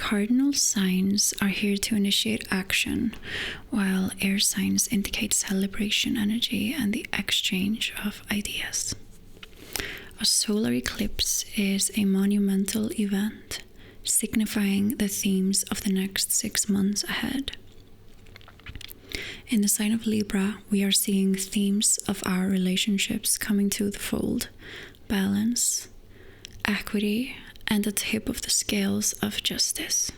cardinal signs are here to initiate action, while air signs indicate celebration energy and the exchange of ideas. A solar eclipse is a monumental event, signifying the themes of the next 6 months ahead. In the sign of Libra, we are seeing themes of our relationships coming to the fold: balance, equity, and the tip of the scales of justice.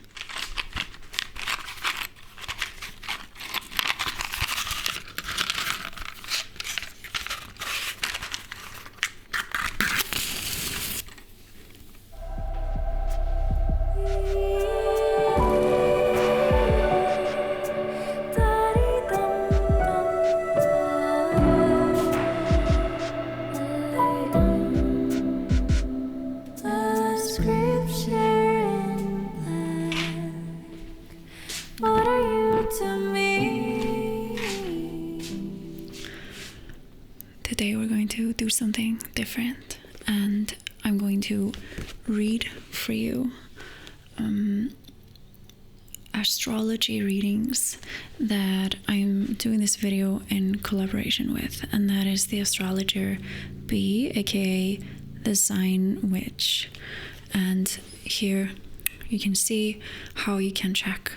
Today we're going to do something different, and I'm going to read for you astrology readings that I'm doing this video in collaboration with, and that is the astrologer B, aka the Zine Witch. And here you can see how you can check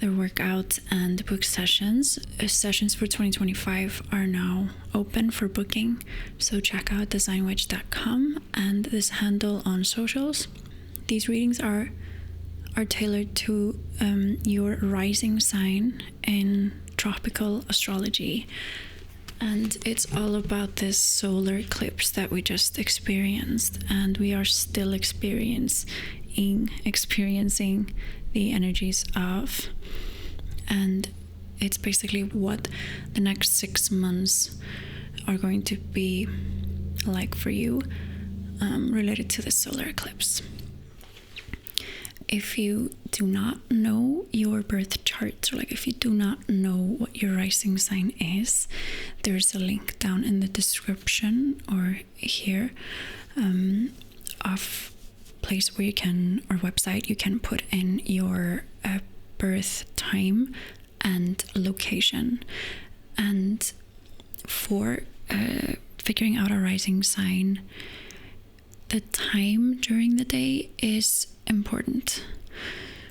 their workout and book sessions. Sessions for 2025 are now open for booking, so check out dezinewitch.com and this handle on socials. These readings are tailored to your rising sign in tropical astrology, and it's all about this solar eclipse that we just experienced, and we are still experiencing the energies of, and it's basically what the next 6 months are going to be like for you, related to the solar eclipse. If you do not know your birth chart, or like if you do not know what your rising sign is, there's a link down in the description or here of place where you can, or website, you can put in your birth time and location. And for figuring out a rising sign, the time during the day is important.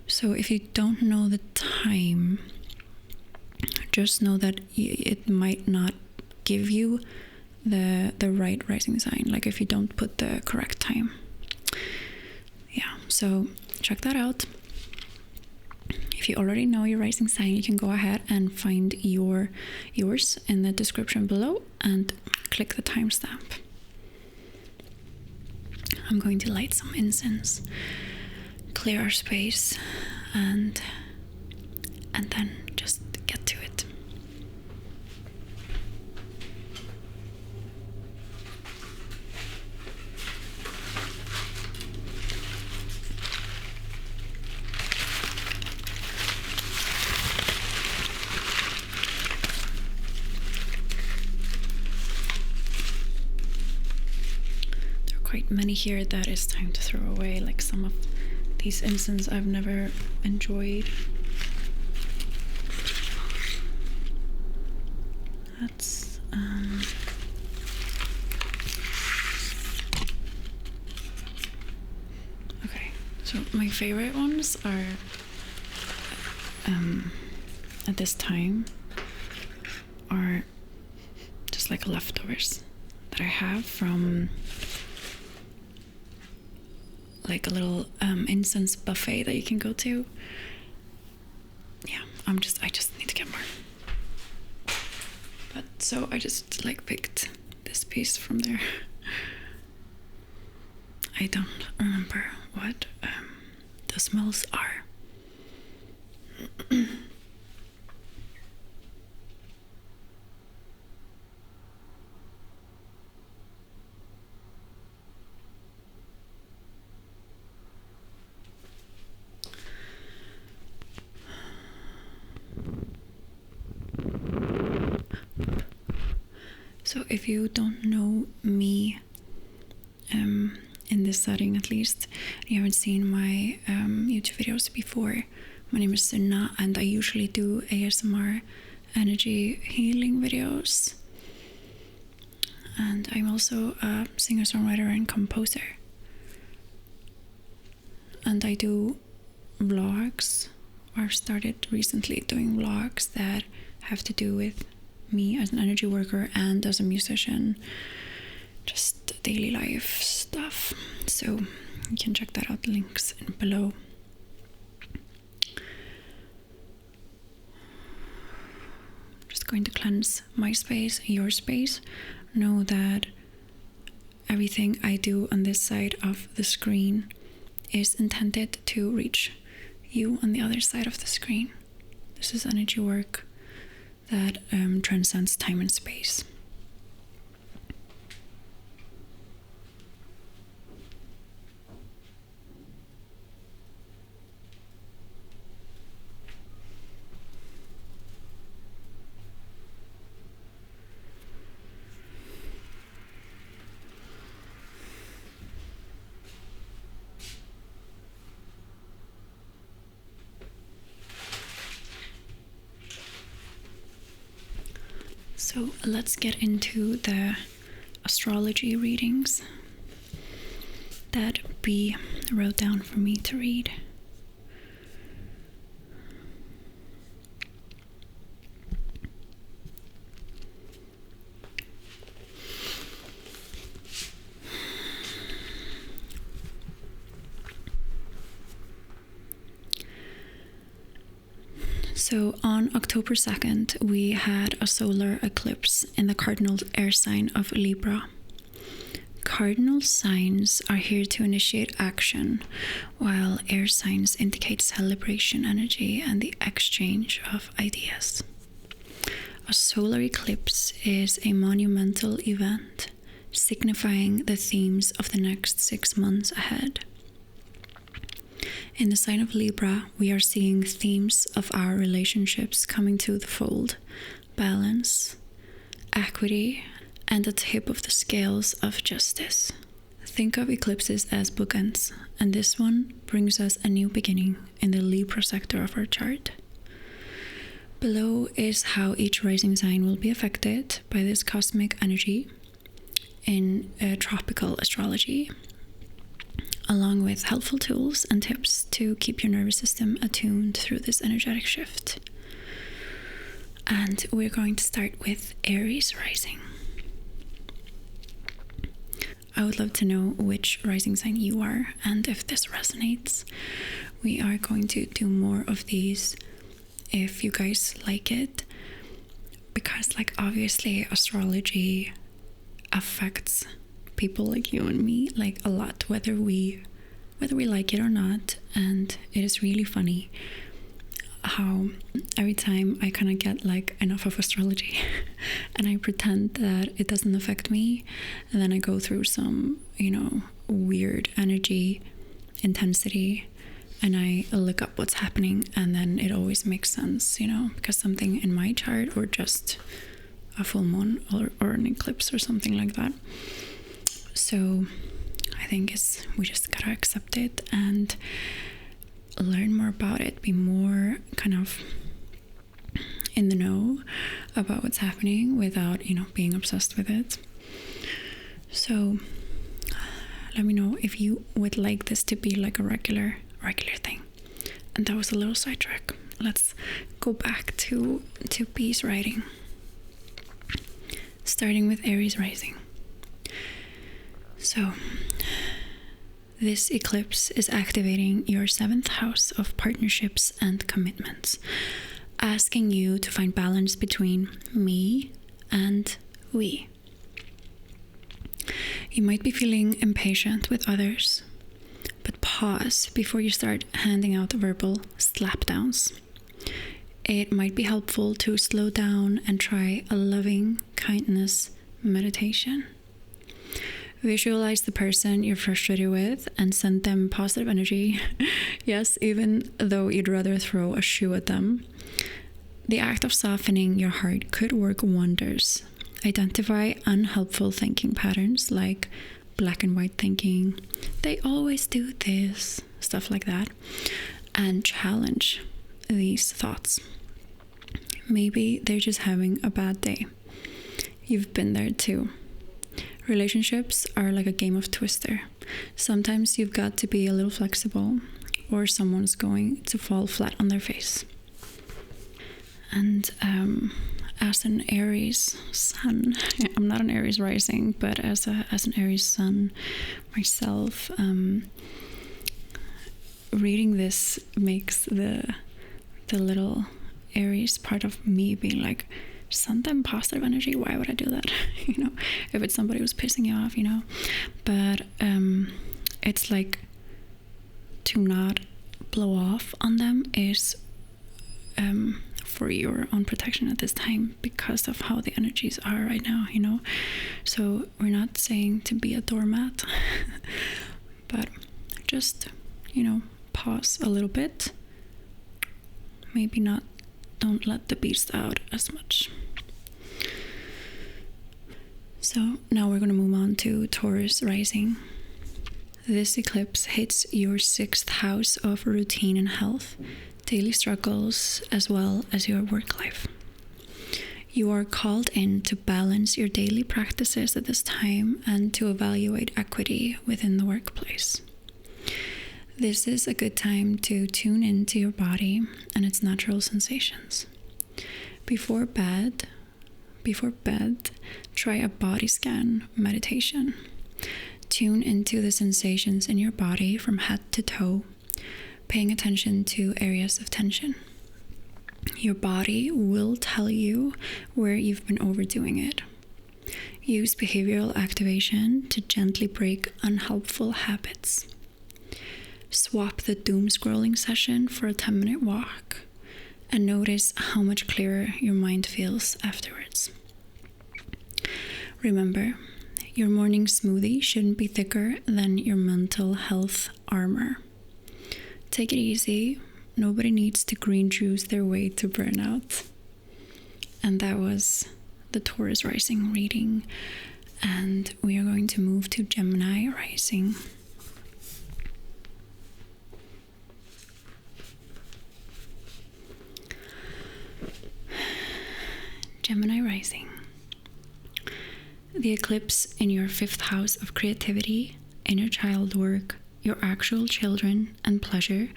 So if you don't know the time, just know that it might not give you the right rising sign, like if you don't put the correct time. Yeah, so check that out. If you already know your rising sign, you can go ahead and find yours in the description below and click the timestamp. I'm going to light some incense, clear our space, and then just get to it. Quite many here that is time to throw away, like some of these incense I've never enjoyed. That's okay, so my favorite ones are at this time are just like leftovers that I have from like a little incense buffet that you can go to. Yeah, I just need to get more. But so I just like picked this piece from there. I don't remember what the smells are. So if you don't know me, in this setting at least, you haven't seen my YouTube videos before. My name is Sunna, and I usually do ASMR energy healing videos. And I'm also a singer-songwriter and composer. And I do vlogs. I've started recently doing vlogs that have to do with me as an energy worker and as a musician. Just daily life stuff. So you can check that out, links in below. Just going to cleanse my space, your space. Know that everything I do on this side of the screen is intended to reach you on the other side of the screen. This is energy work that transcends time and space. So let's get into the astrology readings that B wrote down for me to read. So on October 2nd, we had a solar eclipse in the cardinal air sign of Libra. Cardinal signs are here to initiate action, while air signs indicate celebration energy and the exchange of ideas. A solar eclipse is a monumental event, signifying the themes of the next 6 months ahead. In the sign of Libra, we are seeing themes of our relationships coming to the fold: balance, equity, and the tip of the scales of justice. Think of eclipses as bookends, and this one brings us a new beginning in the Libra sector of our chart. Below is how each rising sign will be affected by this cosmic energy in tropical astrology, along with helpful tools and tips to keep your nervous system attuned through this energetic shift. And we're going to start with Aries Rising. I would love to know which rising sign you are and if this resonates. We are going to do more of these if you guys like it, because obviously astrology affects people like you and me a lot, whether we like it or not. And it is really funny how every time I kind of get enough of astrology and I pretend that it doesn't affect me, and then I go through some weird energy intensity and I look up what's happening, and then it always makes sense, because something in my chart, or just a full moon or an eclipse or something like that. So I think we just gotta accept it and learn more about it, be more kind of in the know about what's happening without, being obsessed with it. So let me know if you would like this to be a regular thing. And that was a little sidetrack. Let's go back to B's writing. Starting with Aries Rising. So, this eclipse is activating your 7th house of partnerships and commitments, asking you to find balance between me and we. You might be feeling impatient with others, but pause before you start handing out verbal slapdowns. It might be helpful to slow down and try a loving kindness meditation. Visualize the person you're frustrated with and send them positive energy. Yes, even though you'd rather throw a shoe at them. The act of softening your heart could work wonders. Identify unhelpful thinking patterns like black and white thinking, they always do this, stuff like that, and challenge these thoughts. Maybe they're just having a bad day. You've been there too. Relationships are like a game of Twister. Sometimes you've got to be a little flexible, or someone's going to fall flat on their face. And as an Aries sun, I'm not an Aries rising, but as an Aries sun myself, reading this makes the little Aries part of me being like, send them positive energy. Why would I do that? If it's somebody who's pissing you off, but it's like, to not blow off on them is for your own protection at this time, because of how the energies are right now, so we're not saying to be a doormat, but just pause a little bit, maybe not, don't let the beast out as much. So now we're going to move on to Taurus Rising. This eclipse hits your 6th house of routine and health, daily struggles, as well as your work life. You are called in to balance your daily practices at this time and to evaluate equity within the workplace. This is a good time to tune into your body and its natural sensations. Before bed, try a body scan meditation. Tune into the sensations in your body from head to toe, paying attention to areas of tension. Your body will tell you where you've been overdoing it. Use behavioral activation to gently break unhelpful habits. Swap the doom scrolling session for a 10-minute walk and notice how much clearer your mind feels afterwards. Remember, your morning smoothie shouldn't be thicker than your mental health armor. Take it easy. Nobody needs to green juice their way to burnout. And that was the Taurus Rising reading. And we are going to move to Gemini Rising. Gemini Rising. The eclipse in your 5th house of creativity, inner child work, your actual children, and pleasure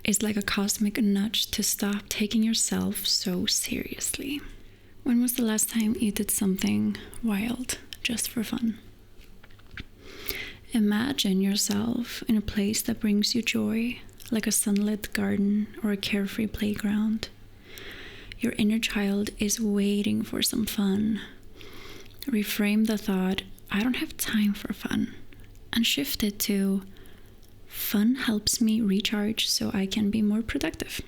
is like a cosmic nudge to stop taking yourself so seriously. When was the last time you did something wild just for fun? Imagine yourself in a place that brings you joy, like a sunlit garden or a carefree playground. Your inner child is waiting for some fun. Reframe the thought, I don't have time for fun, and shift it to, fun helps me recharge so I can be more productive.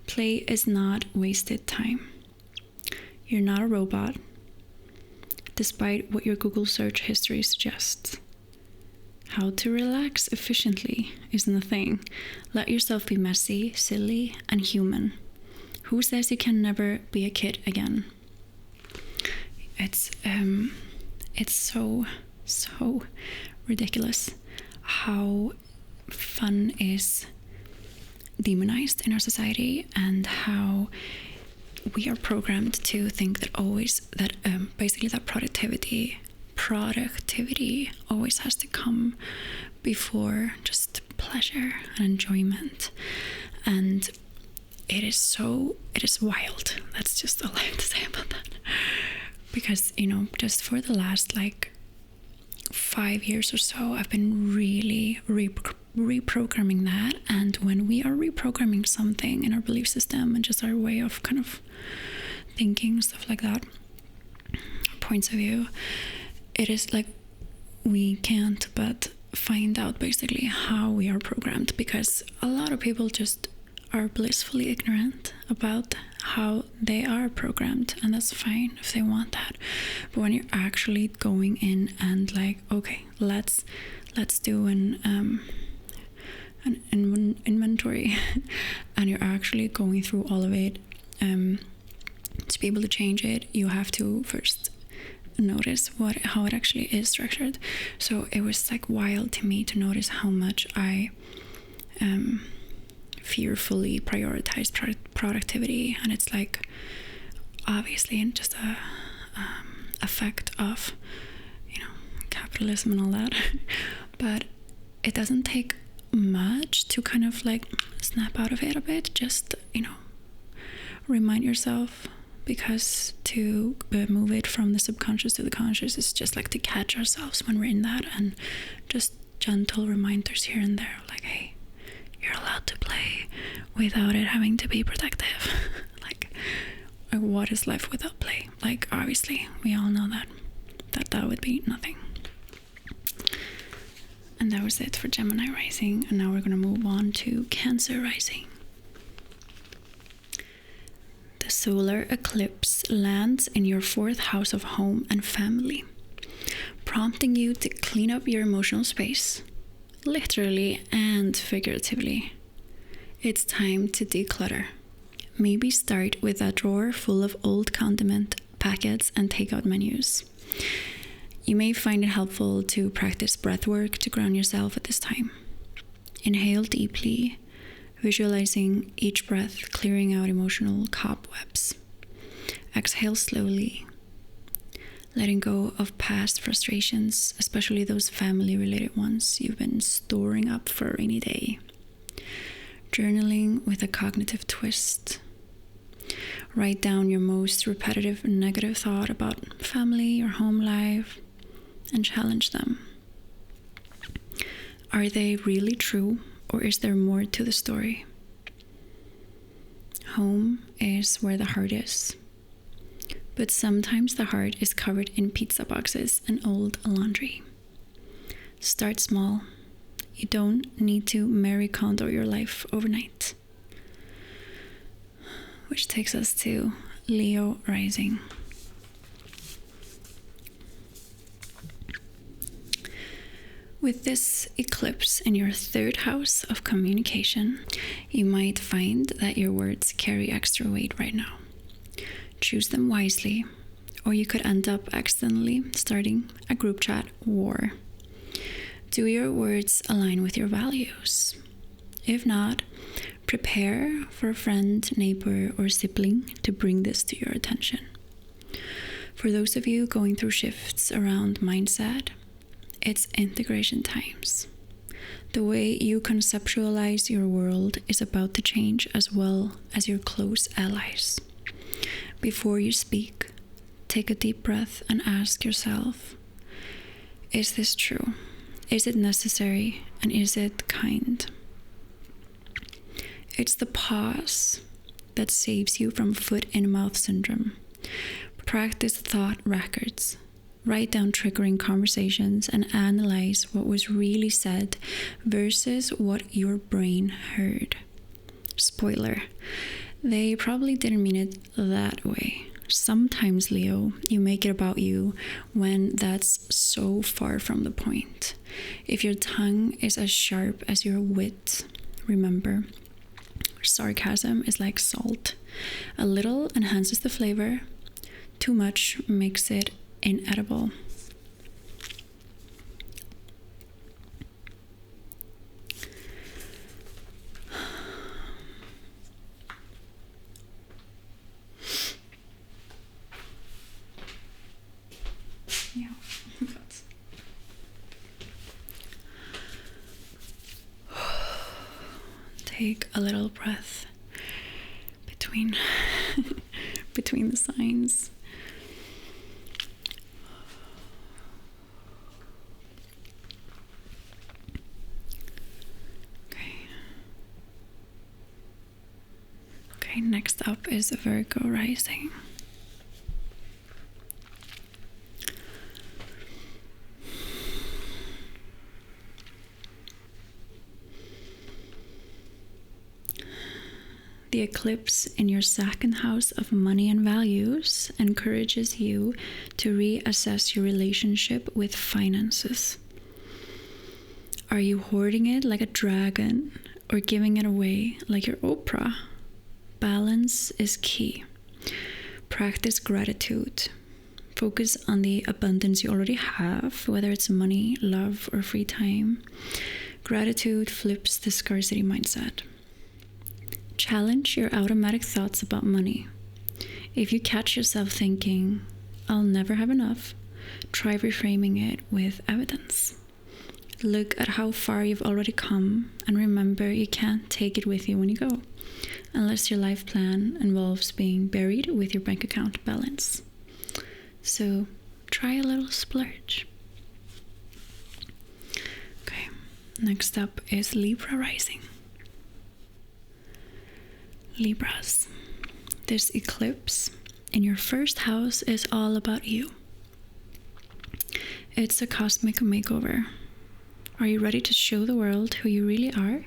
Play is not wasted time. You're not a robot, despite what your Google search history suggests. How to relax efficiently isn't a thing. Let yourself be messy, silly, and human. Who says you can never be a kid again? It's so ridiculous how fun is demonized in our society, and how we are programmed to think that basically that productivity always has to come before just pleasure and enjoyment. And it is wild. That's just all I have to say about that. Because, just for the last 5 years or so, I've been really reprogramming that. And when we are reprogramming something in our belief system and just our way of kind of thinking, stuff like that, points of view, it is like we can't but find out basically how we are programmed, because a lot of people just are blissfully ignorant about how they are programmed, and that's fine if they want that. But when you're actually going in and okay, let's do an inventory and you're actually going through all of it, to be able to change it, you have to first notice how it actually is structured. So it was wild to me to notice how much I fearfully prioritize productivity, and it's like obviously just a effect of, you know, capitalism and all that. But it doesn't take much to kind of like snap out of it a bit. Just, you know, remind yourself, because to move it from the subconscious to the conscious is just like to catch ourselves when we're in that, and just gentle reminders here and there, like, hey, you're allowed to play without it having to be protective. like what is life without play? Like, obviously we all know that would be nothing. And that was it for Gemini Rising, and now we're going to move on to Cancer Rising. The solar eclipse lands in your 4th house of home and family, prompting you to clean up your emotional space, literally and figuratively. It's time to declutter. Maybe start with a drawer full of old condiment packets and takeout menus. You may find it helpful to practice breath work to ground yourself at this time. Inhale deeply, visualizing each breath clearing out emotional cobwebs. Exhale slowly, letting go of past frustrations, especially those family-related ones you've been storing up for a rainy day. Journaling with a cognitive twist. Write down your most repetitive negative thought about family or home life and challenge them. Are they really true, or is there more to the story? Home is where the heart is, but sometimes the heart is covered in pizza boxes and old laundry. Start small. You don't need to Marie Kondo your life overnight. Which takes us to Leo Rising. With this eclipse in your 3rd house of communication, you might find that your words carry extra weight right now. Choose them wisely, or you could end up accidentally starting a group chat war. Do your words align with your values? If not, prepare for a friend, neighbor, or sibling to bring this to your attention. For those of you going through shifts around mindset, it's integration times. The way you conceptualize your world is about to change, as well as your close allies. Before you speak, take a deep breath and ask yourself, is this true? Is it necessary? And is it kind? It's the pause that saves you from foot-in-mouth syndrome. Practice thought records. Write down triggering conversations and analyze what was really said versus what your brain heard. Spoiler, they probably didn't mean it that way. Sometimes, Leo, you make it about you when that's so far from the point. If your tongue is as sharp as your wit, remember, sarcasm is like salt. A little enhances the flavor. Too much makes it inedible. Yeah. Take a little breath between between the signs. Okay, next up is Virgo Rising. The eclipse in your 2nd house of money and values encourages you to reassess your relationship with finances. Are you hoarding it like a dragon or giving it away like your Oprah? Balance is key. Practice gratitude. Focus on the abundance you already have, whether it's money, love, or free time. Gratitude flips the scarcity mindset. Challenge your automatic thoughts about money. If you catch yourself thinking, I'll never have enough, try reframing it with evidence. Look at how far you've already come and remember you can't take it with you when you go, unless your life plan involves being buried with your bank account balance. So try a little splurge. Okay, next up is Libra Rising. Libras, this eclipse in your first house is all about you. It's a cosmic makeover. Are you ready to show the world who you really are?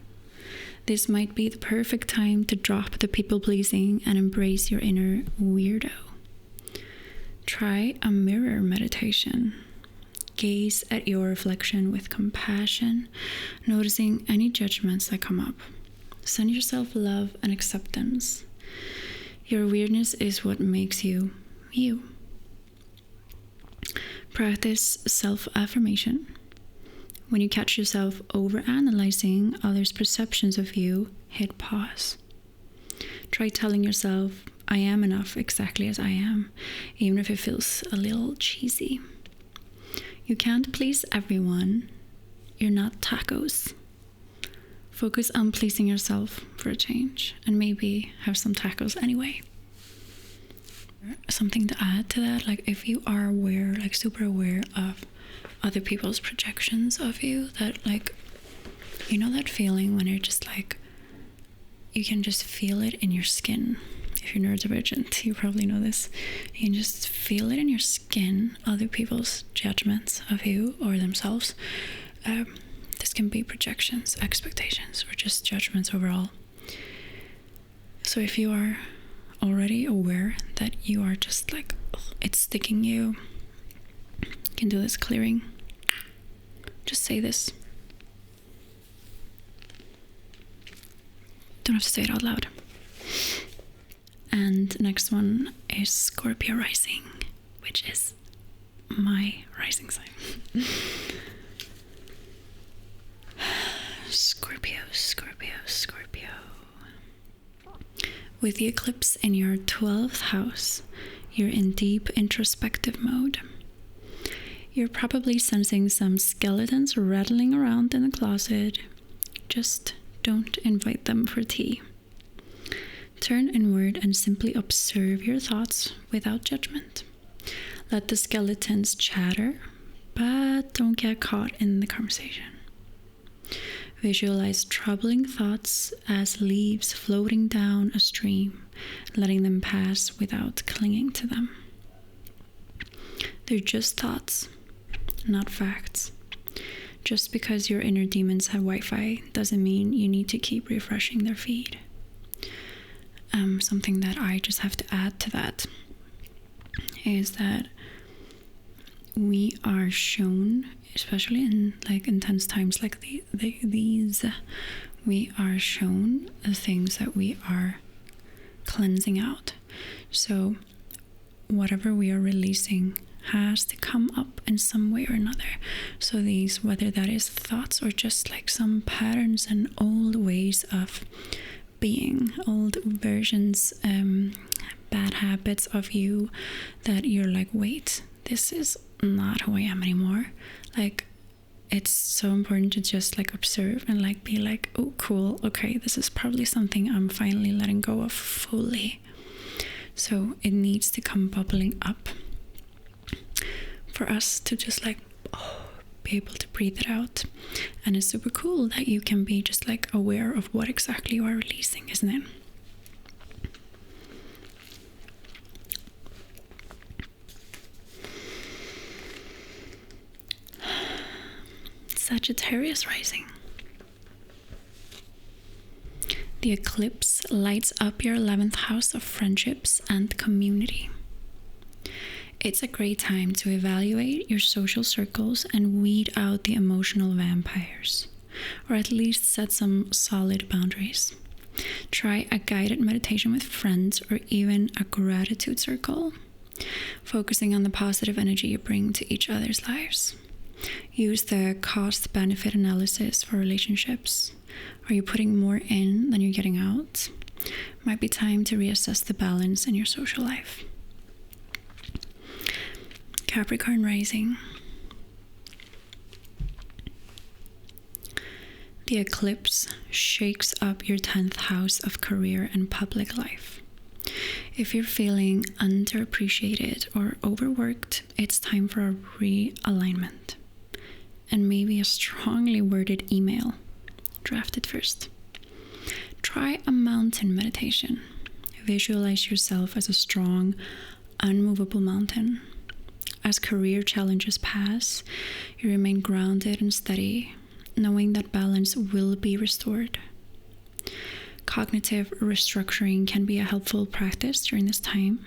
This might be the perfect time to drop the people-pleasing and embrace your inner weirdo. Try a mirror meditation. Gaze at your reflection with compassion, noticing any judgments that come up. Send yourself love and acceptance. Your weirdness is what makes you, you. Practice self-affirmation. When you catch yourself overanalyzing others' perceptions of you, hit pause. Try telling yourself, I am enough exactly as I am, even if it feels a little cheesy. You can't please everyone. You're not tacos. Focus on pleasing yourself for a change, and maybe have some tacos anyway. Something to add to that, like if you are aware, like super aware of other people's projections of you, that like, you know that feeling when you're just like, you can just feel it in your skin. If you're neurodivergent, you probably know this. You can just feel it in your skin, other people's judgments of you or themselves. This can be projections, expectations, or just judgments overall. So if you are already aware that you are just like, it's sticking you can do this clearing. Just say this. Don't have to say it out loud. And next one is Scorpio Rising, which is my rising sign. Scorpio. With the eclipse in your 12th house, you're in deep introspective mode. You're probably sensing some skeletons rattling around in the closet. Just don't invite them for tea. Turn inward and simply observe your thoughts without judgment. Let the skeletons chatter, but don't get caught in the conversation. Visualize troubling thoughts as leaves floating down a stream, letting them pass without clinging to them. They're just thoughts, not facts. Just because your inner demons have Wi-Fi doesn't mean you need to keep refreshing their feed. Something that I just have to add to that is that we are shown, especially in like intense times like these, we are shown the things that we are cleansing out. So whatever we are releasing has to come up in some way or another. So these, whether that is thoughts or just like some patterns and old ways of being, old versions, bad habits of you that you're like, wait, this is not who I am anymore. Like, it's so important to just like observe and like be like, oh cool, okay, this is probably something I'm finally letting go of fully. So it needs to come bubbling up for us to just like be able to breathe it out. And it's super cool that you can be just like aware of what exactly you are releasing, isn't it? Sagittarius Rising. The eclipse lights up your 11th house of friendships and community. It's a great time to evaluate your social circles and weed out the emotional vampires, or at least set some solid boundaries. Try a guided meditation with friends or even a gratitude circle, focusing on the positive energy you bring to each other's lives. Use the cost-benefit analysis for relationships. Are you putting more in than you're getting out? Might be time to reassess the balance in your social life. Capricorn Rising. The eclipse shakes up your 10th house of career and public life. If you're feeling underappreciated or overworked, it's time for a realignment. And maybe a strongly worded email. Draft it first. Try a mountain meditation. Visualize yourself as a strong, unmovable mountain. As career challenges pass, you remain grounded and steady, knowing that balance will be restored. Cognitive restructuring can be a helpful practice during this time.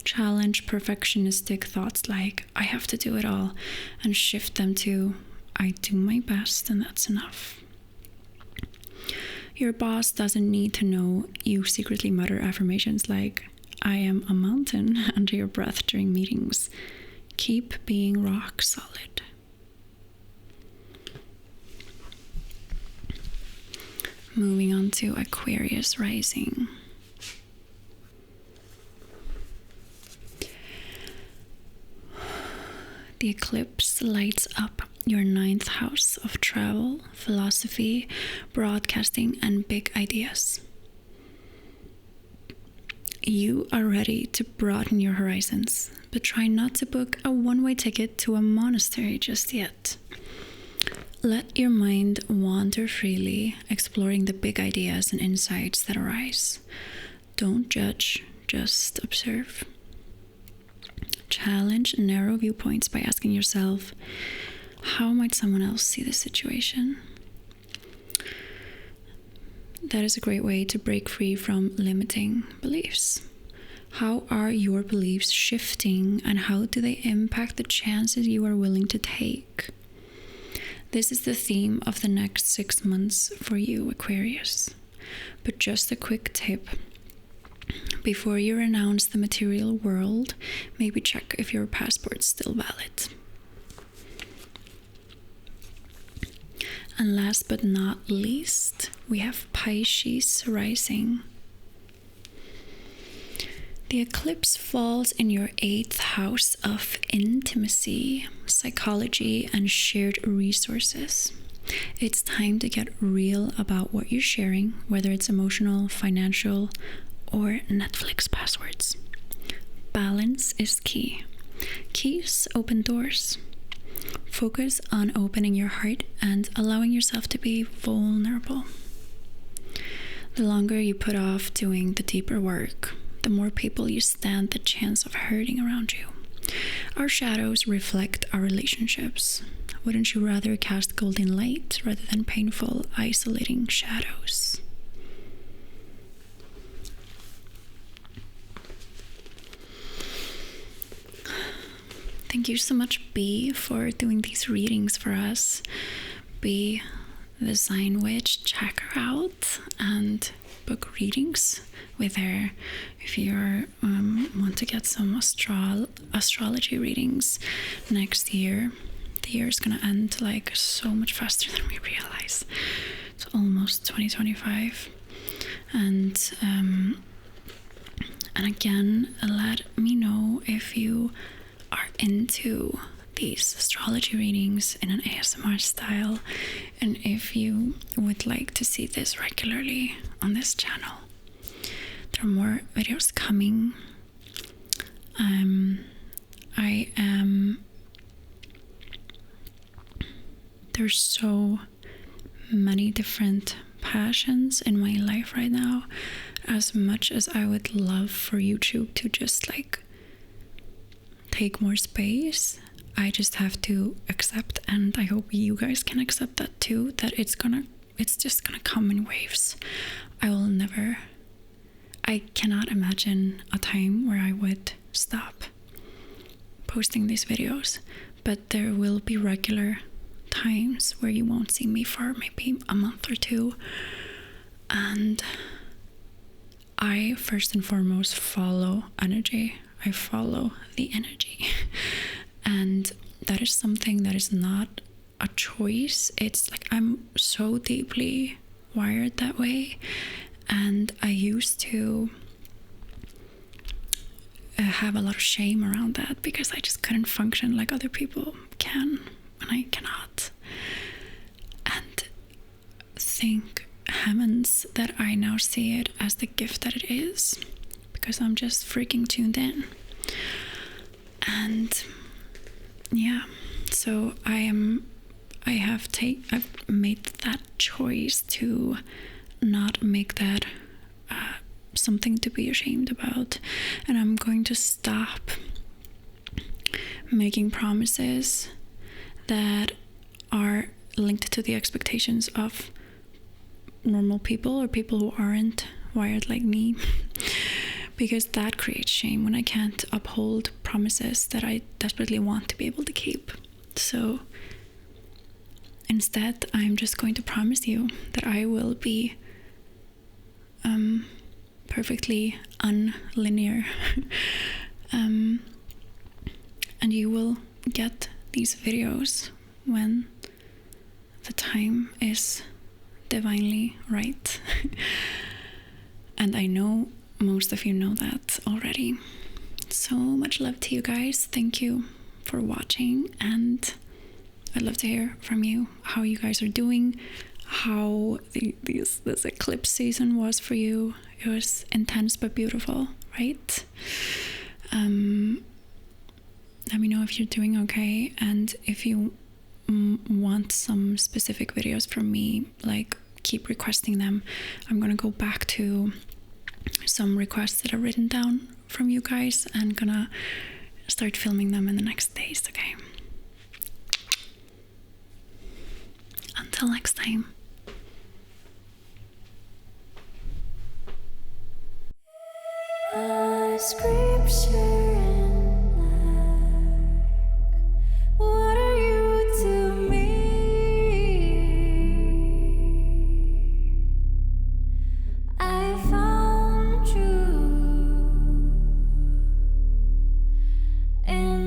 Challenge perfectionistic thoughts like, I have to do it all, and shift them to, I do my best and that's enough. Your boss doesn't need to know you secretly mutter affirmations like, I am a mountain under your breath during meetings. Keep being rock solid. Moving on to Aquarius Rising. The eclipse lights up your 9th house of travel, philosophy, broadcasting, and big ideas. You are ready to broaden your horizons, but try not to book a one-way ticket to a monastery just yet. Let your mind wander freely, exploring the big ideas and insights that arise. Don't judge, just observe. Challenge narrow viewpoints by asking yourself, how might someone else see this situation? That is a great way to break free from limiting beliefs. How are your beliefs shifting, and how do they impact the chances you are willing to take? This is the theme of the next 6 months for you, Aquarius. But just a quick tip. Before you renounce the material world, maybe check if your passport's still valid. And last but not least, we have Pisces Rising. The eclipse falls in your 8th house of intimacy, psychology, and shared resources. It's time to get real about what you're sharing, whether it's emotional, financial, or Netflix passwords. Balance is key. Keys open doors. Focus on opening your heart and allowing yourself to be vulnerable. The longer you put off doing the deeper work, the more people you stand the chance of hurting around you. Our shadows reflect our relationships. Wouldn't you rather cast golden light rather than painful, isolating shadows? Thank you so much, B, for doing these readings for us. B, the Zine Witch, check her out and book readings with her if you want to get some astrology readings next year. The year is gonna end like so much faster than we realize. It's almost 2025, and again, let me know if you are into these astrology readings in an ASMR style, and if you would like to see this regularly on this channel. There are more videos coming. There's so many different passions in my life right now. As much as I would love for YouTube to just like take more space, I just have to accept, and I hope you guys can accept that too, that it's just gonna come in waves. I cannot imagine a time where I would stop posting these videos, but there will be regular times where you won't see me for maybe a month or two, and I first and foremost follow energy. I follow the energy, and that is something that is not a choice. It's like I'm so deeply wired that way, and I used to have a lot of shame around that because I just couldn't function like other people can, and I cannot. And thank heavens that I now see it as the gift that it is, because I'm just freaking tuned in. And yeah, so I've made that choice to not make that something to be ashamed about, and I'm going to stop making promises that are linked to the expectations of normal people or people who aren't wired like me, because that creates shame when I can't uphold promises that I desperately want to be able to keep. So instead, I'm just going to promise you that I will be perfectly unlinear, and you will get these videos when the time is divinely right. And I know most of you know that already. So much love to you guys. Thank you for watching, and I'd love to hear from you how you guys are doing, how this eclipse season was for you. It was intense but beautiful, right? Let me know if you're doing okay, and if you want some specific videos from me, like, keep requesting them. I'm gonna go back to some requests that are written down from you guys and gonna start filming them in the next days, okay? Until next time. A scripture in black. What are you to me? I found you in